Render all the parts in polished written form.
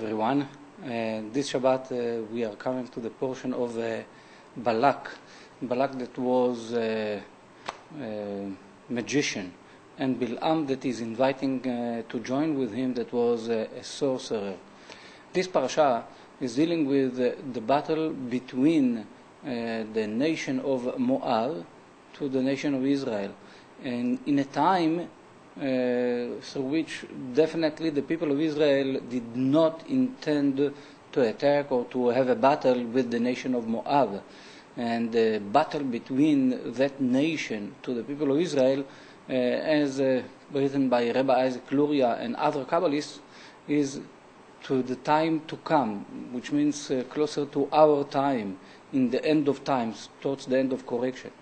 Everyone. This Shabbat we are coming to the portion of Ballak. Ballak that was a magician, and Bil'am that is inviting to join with him that was a sorcerer. This parasha is dealing with the battle between the nation of Moab to the nation of Israel, and in a time through which definitely the people of Israel did not intend to attack or to have a battle with the nation of Moab. And the battle between that nation to the people of Israel, as written by Rabbi Isaac Luria and other Kabbalists, is to the time to come, which means closer to our time, in the end of times, towards the end of correction.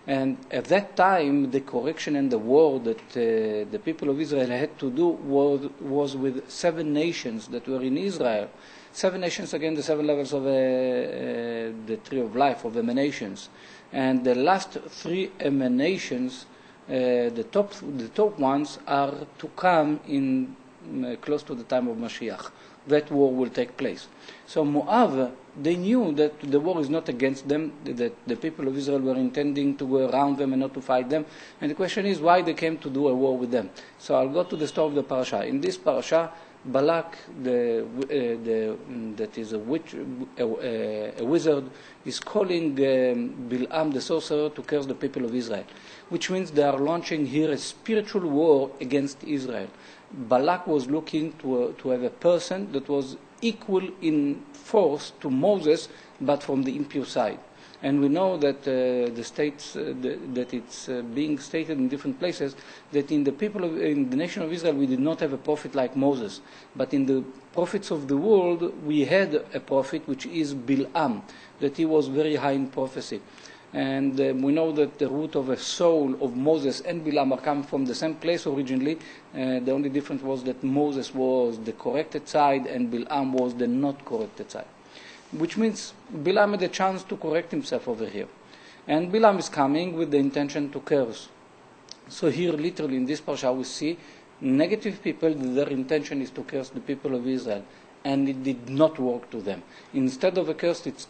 And at that time, the correction and the war that the people of Israel had to do was with 7 nations that were in Israel. 7 nations, again, the 7 levels of the tree of life, of emanations. And the last 3 emanations, the top ones, are to come in close to the time of Mashiach. That war will take place. So Moab, they knew that the war is not against them, that the people of Israel were intending to go around them and not to fight them. And the question is why they came to do a war with them. So I'll go to the story of the parasha. In this parasha, Ballak, that is a wizard, is calling Bil'am, the sorcerer, to curse the people of Israel, which means they are launching here a spiritual war against Israel. Ballak was looking to have a person that was equal in force to Moses, but from the impure side. And we know that that it's being stated in different places that in the nation of Israel we did not have a prophet like Moses, but in the prophets of the world we had a prophet which is Bil'am, that he was very high in prophecy. And we know that the root of a soul of Moses and Bil'am are coming from the same place originally. The only difference was that Moses was the corrected side and Bil'am was the not corrected side. Which means Bil'am had a chance to correct himself over here. And Bil'am is coming with the intention to curse. So here literally in this parasha we see negative people, their intention is to curse the people of Israel. And it did not work to them. Instead of a curse, it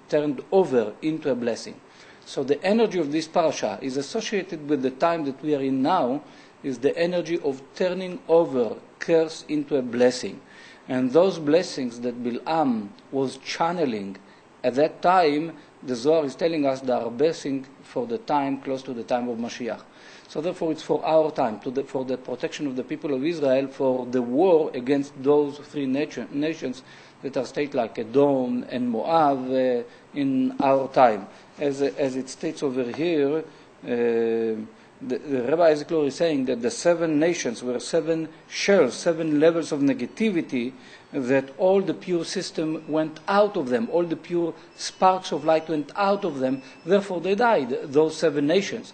turned over into a blessing. So the energy of this parasha is associated with the time that we are in now, is the energy of turning over curse into a blessing. And those blessings that Bil'am was channeling at that time, the Zohar is telling us they are blessing for the time close to the time of Mashiach. So therefore it's for our time, for the protection of the people of Israel, for the war against those 3 nations that are stated like Edom and Moab in our time. As it states over here, the Rabbi Isaac Luria is saying that the 7 nations were 7 shells, 7 levels of negativity, that all the pure system went out of them, all the pure sparks of light went out of them, therefore they died, those 7 nations.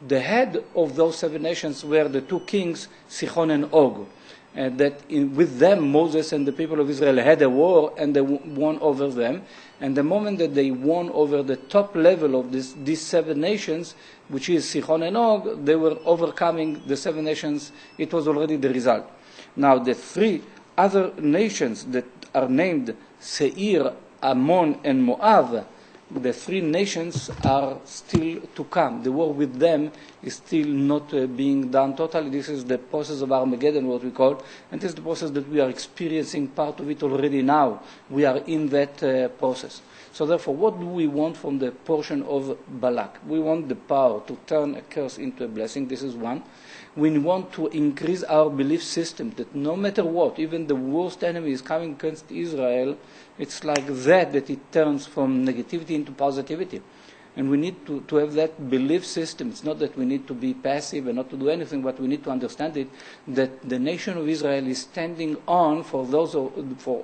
The head of those 7 nations were the 2 kings, Sichon and Og. With them, Moses and the people of Israel had a war and they won over them. And the moment that they won over the top level of these 7 nations, which is Sichon and Og, they were overcoming the 7 nations. It was already the result. Now the 3 other nations that are named Seir, Ammon and Moab, the 3 nations are still to come. The war with them is still not being done totally. This is the process of Armageddon, what we call, and this is the process that we are experiencing part of it already now. We are in that process. So therefore, what do we want from the portion of Ballak? We want the power to turn a curse into a blessing. This is one. We want to increase our belief system that no matter what, even the worst enemy is coming against Israel, it's like that it turns from negativity into positivity. And we need to have that belief system. It's not that we need to be passive and not to do anything, but we need to understand it, that the nation of Israel is standing on for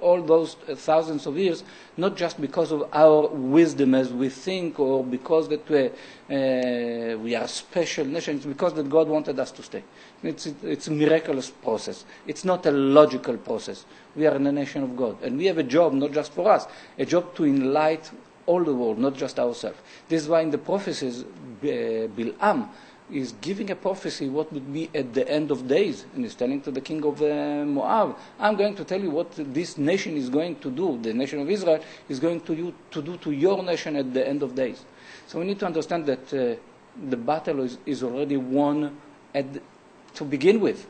all those thousands of years, not just because of our wisdom as we think, or because that we are a special nation. It's because that God wanted us to stay. It's a miraculous process. It's not a logical process. We are in a nation of God. And we have a job, not just for us, a job to enlighten all the world, not just ourselves. This is why in the prophecies, Bil'am is giving a prophecy what would be at the end of days, and he's telling to the king of Moab, I'm going to tell you what this nation is going to do, the nation of Israel is going to do to your nation at the end of days. So we need to understand that the battle is already won to begin with.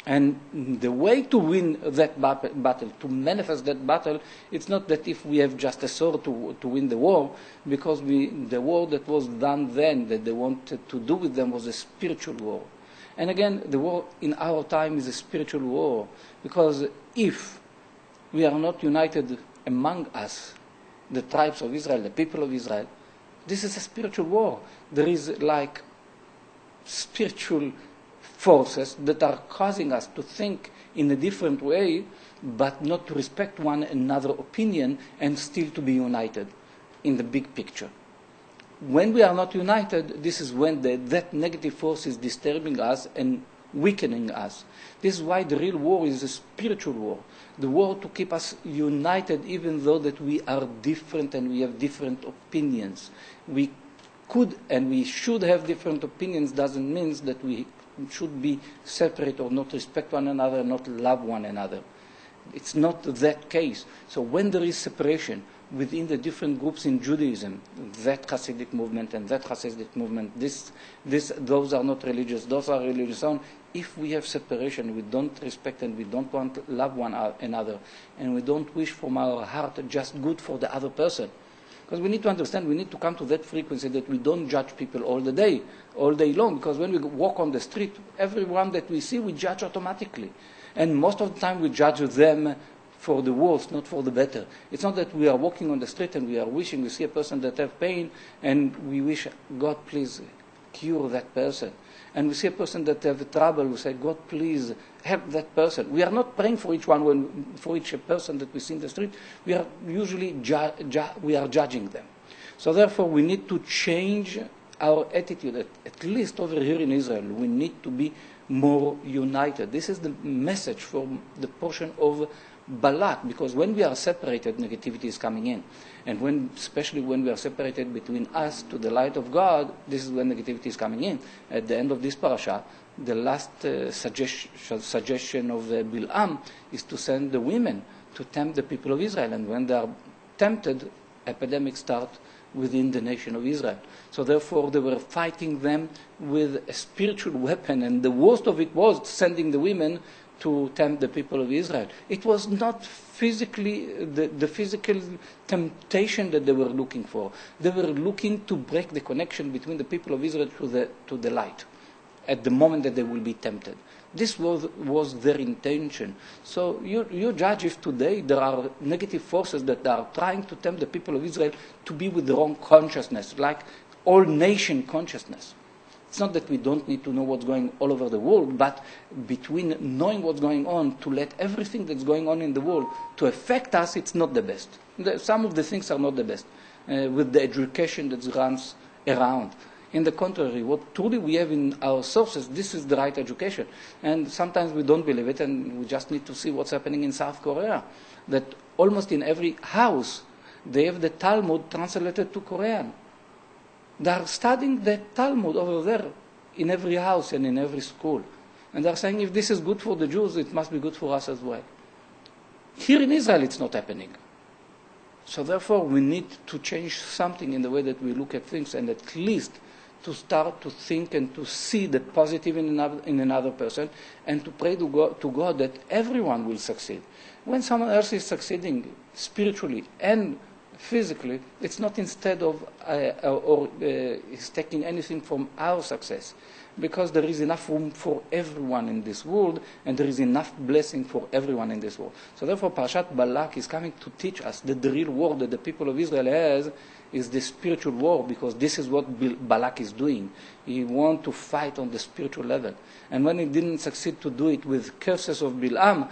And the way to win that battle, to manifest that battle, it's not that if we have just a sword to win the war, because the war that was done then, that they wanted to do with them, was a spiritual war. And again, the war in our time is a spiritual war, because if we are not united among us, the tribes of Israel, the people of Israel, this is a spiritual war. There is like spiritual forces that are causing us to think in a different way, but not to respect one another's opinion and still to be united in the big picture. When we are not united, this is when that negative force is disturbing us and weakening us. This is why the real war is a spiritual war. The war to keep us united even though that we are different and we have different opinions. We could and we should have different opinions doesn't mean that we should be separate or not respect one another, not love one another. It's not that case. So when there is separation within the different groups in Judaism, that Hasidic movement and that Hasidic movement, those are not religious, those are religious. If we have separation, we don't respect and we don't want to love one another, and we don't wish from our heart just good for the other person. Because we need to understand, we need to come to that frequency that we don't judge people all day long. Because when we walk on the street, everyone that we see, we judge automatically. And most of the time we judge them for the worse, not for the better. It's not that we are walking on the street and we are wishing, we see a person that has pain, and we wish, God, please cure that person. And we see a person that has trouble, we say, God, please help that person. We are not praying for each person that we see in the street. We are usually we are judging them. So therefore, we need to change our attitude. At least over here in Israel, we need to be more united. This is the message from the portion of ballak, because when we are separated, negativity is coming in. And especially when we are separated between us to the light of God, this is when negativity is coming in. At the end of this parasha, the last suggestion of Bil'am is to send the women to tempt the people of Israel. And when they are tempted, epidemics start within the nation of Israel. So therefore, they were fighting them with a spiritual weapon. And the worst of it was sending the women to tempt the people of Israel. It was not physically the physical temptation that they were looking for. They were looking to break the connection between the people of Israel to the light at the moment that they will be tempted. This was their intention. So you judge if today there are negative forces that are trying to tempt the people of Israel to be with the wrong consciousness, like all nation consciousness. It's not that we don't need to know what's going all over the world, but between knowing what's going on to let everything that's going on in the world to affect us, it's not the best. Some of the things are not the best, with the education that runs around. In the contrary, what truly we have in our sources, this is the right education. And sometimes we don't believe it, and we just need to see what's happening in South Korea. That almost in every house, they have the Talmud translated to Korean. They are studying the Talmud over there in every house and in every school. And they are saying, if this is good for the Jews, it must be good for us as well. Here in Israel, it's not happening. So therefore, we need to change something in the way that we look at things, and at least to start to think and to see the positive in another person, and to pray to God that everyone will succeed. When someone else is succeeding spiritually and physically, it's not instead of is taking anything from our success, because there is enough room for everyone in this world, and there is enough blessing for everyone in this world. So therefore, Parashat Ballak is coming to teach us that the real war that the people of Israel has is the spiritual war, because this is what Ballak is doing. He wants to fight on the spiritual level. And when he didn't succeed to do it with curses of Bilam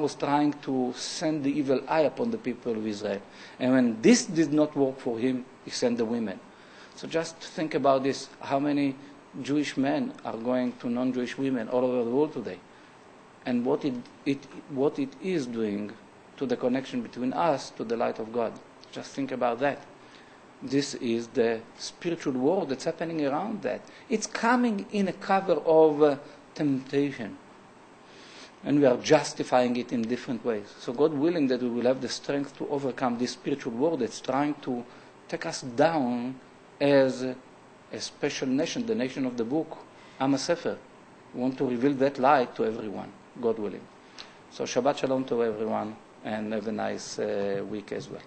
was trying to send the evil eye upon the people of Israel. And when this did not work for him, he sent the women. So just think about this. How many Jewish men are going to non-Jewish women all over the world today? And what it is doing to the connection between us to the light of God. Just think about that. This is the spiritual war that's happening around that. It's coming in a cover of temptation. And we are justifying it in different ways. So God willing that we will have the strength to overcome this spiritual war that's trying to take us down as a special nation, the nation of the book, Am HaSefer. We want to reveal that light to everyone, God willing. So Shabbat Shalom to everyone, and have a nice week as well.